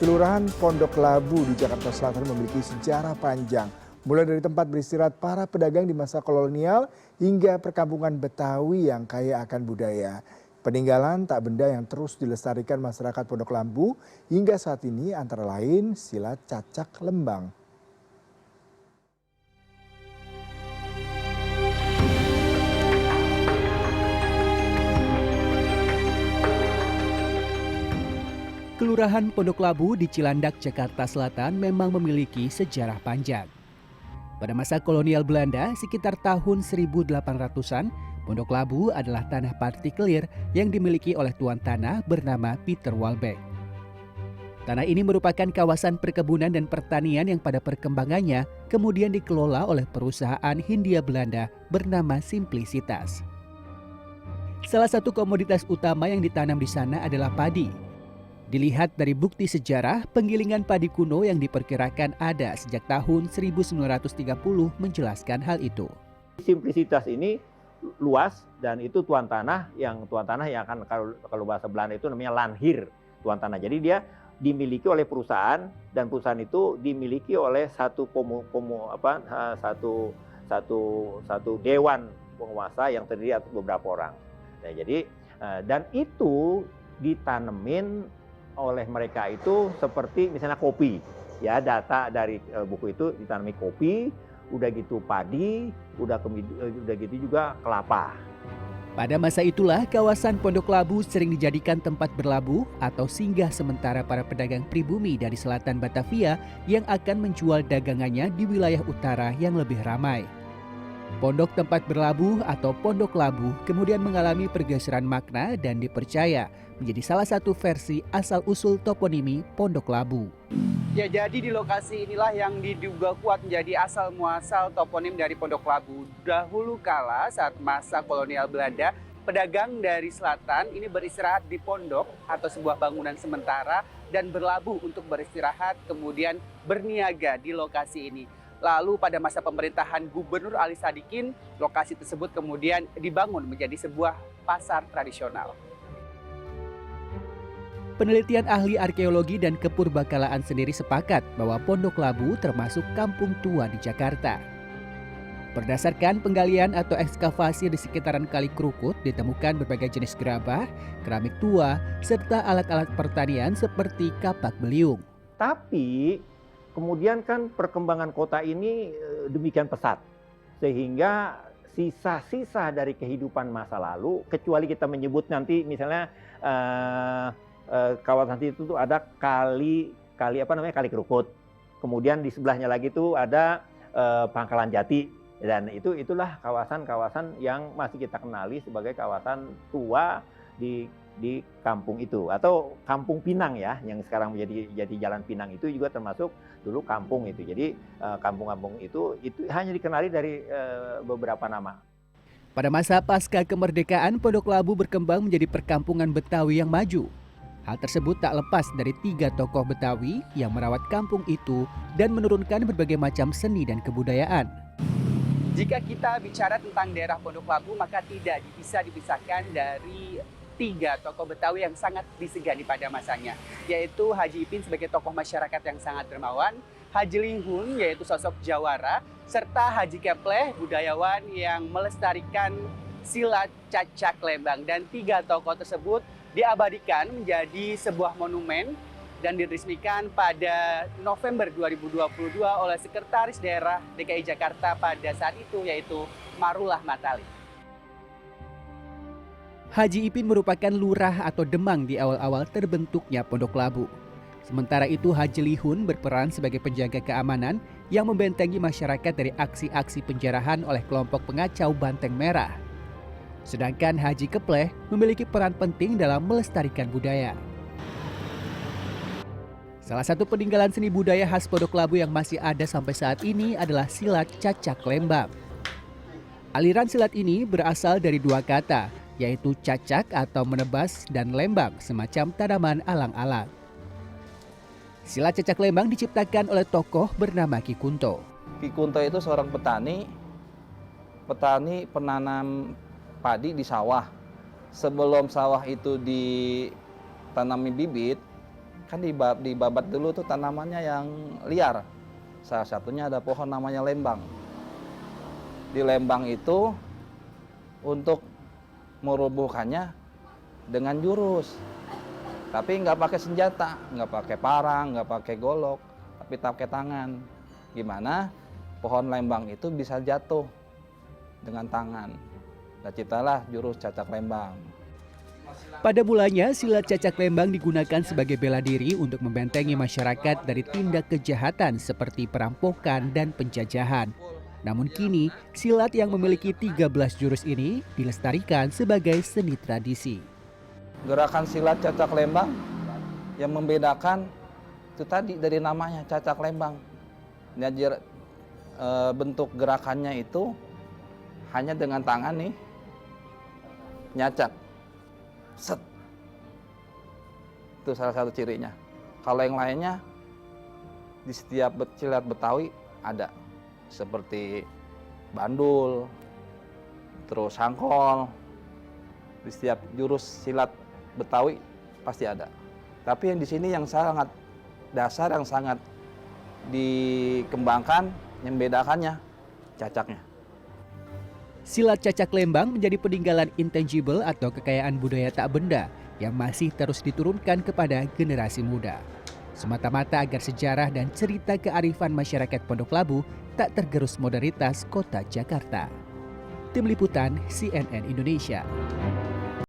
Kelurahan Pondok Labu di Jakarta Selatan memiliki sejarah panjang, mulai dari tempat beristirahat para pedagang di masa kolonial hingga perkampungan Betawi yang kaya akan budaya. Peninggalan tak benda yang terus dilestarikan masyarakat Pondok Labu hingga saat ini antara lain silat cacak lembang. Kelurahan Pondok Labu di Cilandak, Jakarta Selatan memang memiliki sejarah panjang. Pada masa kolonial Belanda sekitar tahun 1800-an, Pondok Labu adalah tanah partikelir yang dimiliki oleh tuan tanah bernama Peter Walbeck. Tanah ini merupakan kawasan perkebunan dan pertanian yang pada perkembangannya kemudian dikelola oleh perusahaan Hindia Belanda bernama Simplicitas. Salah satu komoditas utama yang ditanam di sana adalah padi. Dilihat dari bukti sejarah, penggilingan padi kuno yang diperkirakan ada sejak tahun 1930 menjelaskan hal itu. Simplicitas ini luas dan itu tuan tanah yang akan kalau bahasa Belanda itu namanya landheer, tuan tanah. Jadi dia dimiliki oleh perusahaan dan perusahaan itu dimiliki oleh satu dewan penguasa yang terdiri atas beberapa orang. Nah, jadi dan itu ditanemin oleh mereka itu seperti misalnya kopi, ya data dari buku itu ditanami kopi, udah gitu padi, udah gitu juga kelapa. Pada masa itulah kawasan Pondok Labu sering dijadikan tempat berlabuh atau singgah sementara para pedagang pribumi dari selatan Batavia yang akan menjual dagangannya di wilayah utara yang lebih ramai. Pondok tempat berlabuh atau Pondok Labu kemudian mengalami pergeseran makna dan dipercaya menjadi salah satu versi asal-usul toponimi Pondok Labu. Ya, jadi di lokasi inilah yang diduga kuat menjadi asal muasal toponim dari Pondok Labu. Dahulu kala saat masa kolonial Belanda, pedagang dari selatan ini beristirahat di pondok atau sebuah bangunan sementara dan berlabuh untuk beristirahat kemudian berniaga di lokasi ini. Lalu pada masa pemerintahan Gubernur Ali Sadikin, lokasi tersebut kemudian dibangun menjadi sebuah pasar tradisional. Penelitian ahli arkeologi dan kepurbakalaan sendiri sepakat bahwa Pondok Labu termasuk kampung tua di Jakarta. Berdasarkan penggalian atau ekskavasi di sekitaran Kali Krukut ditemukan berbagai jenis gerabah, keramik tua, serta alat-alat pertanian seperti kapak beliung. Tapi kemudian kan perkembangan kota ini demikian pesat, sehingga sisa-sisa dari kehidupan masa lalu, kecuali kita menyebut nanti misalnya kawasan itu tuh ada kali Krukut, kemudian di sebelahnya lagi tuh ada Pangkalan Jati, dan itulah kawasan-kawasan yang masih kita kenali sebagai kawasan tua di kampung itu, atau Kampung Pinang ya, yang sekarang jadi Jalan Pinang itu juga termasuk dulu kampung itu. Jadi kampung-kampung itu hanya dikenali dari beberapa nama. Pada masa pasca kemerdekaan, Pondok Labu berkembang menjadi perkampungan Betawi yang maju. Hal tersebut tak lepas dari 3 tokoh Betawi yang merawat kampung itu dan menurunkan berbagai macam seni dan kebudayaan. Jika kita bicara tentang daerah Pondok Labu, maka tidak bisa dipisahkan dari 3 tokoh Betawi yang sangat disegani pada masanya, yaitu Haji Ipin sebagai tokoh masyarakat yang sangat dermawan, Haji Linghun yaitu sosok jawara, serta Haji Kepleh budayawan yang melestarikan silat cacak lembang. Dan 3 tokoh tersebut diabadikan menjadi sebuah monumen dan diresmikan pada November 2022 oleh Sekretaris Daerah DKI Jakarta pada saat itu, yaitu Marullah Matali. Haji Ipin merupakan lurah atau demang di awal-awal terbentuknya Pondok Labu. Sementara itu Haji Lihun berperan sebagai penjaga keamanan yang membentengi masyarakat dari aksi-aksi penjarahan oleh kelompok pengacau Banteng Merah. Sedangkan Haji Kepleh memiliki peran penting dalam melestarikan budaya. Salah satu peninggalan seni budaya khas Pondok Labu yang masih ada sampai saat ini adalah silat cacak lembang. Aliran silat ini berasal dari 2 kata, yaitu cacak atau menebas dan lembang semacam tanaman alang-alang. Silat cacak lembang diciptakan oleh tokoh bernama Ki Kunto. Ki Kunto itu seorang petani penanam padi di sawah. Sebelum sawah itu ditanami bibit, kan di babat dulu tuh tanamannya yang liar. Salah satunya ada pohon namanya lembang. Di lembang itu untuk merobohkannya dengan jurus. Tapi nggak pakai senjata, nggak pakai parang, nggak pakai golok, tapi pakai tangan. Gimana pohon lembang itu bisa jatuh dengan tangan. Nah, ciptalah jurus cacak lembang. Pada mulanya, silat cacak lembang digunakan sebagai bela diri untuk membentengi masyarakat dari tindak kejahatan seperti perampokan dan penjajahan. Namun kini, silat yang memiliki 13 jurus ini dilestarikan sebagai seni tradisi. Gerakan silat cacak lembang yang membedakan itu tadi dari namanya cacak lembang. Bentuk gerakannya itu hanya dengan tangan nih, nyacak. Set. Itu salah satu cirinya. Kalau yang lainnya di setiap silat Betawi ada, seperti bandul, terus sangkol. Di setiap jurus silat Betawi pasti ada. Tapi yang di sini yang sangat dasar, yang sangat dikembangkan, yang membedakannya cacaknya. Silat cacak lembang menjadi peninggalan intangible atau kekayaan budaya tak benda yang masih terus diturunkan kepada generasi muda. Semata-mata agar sejarah dan cerita kearifan masyarakat Pondok Labu tak tergerus modernitas kota Jakarta. Tim Liputan CNN Indonesia.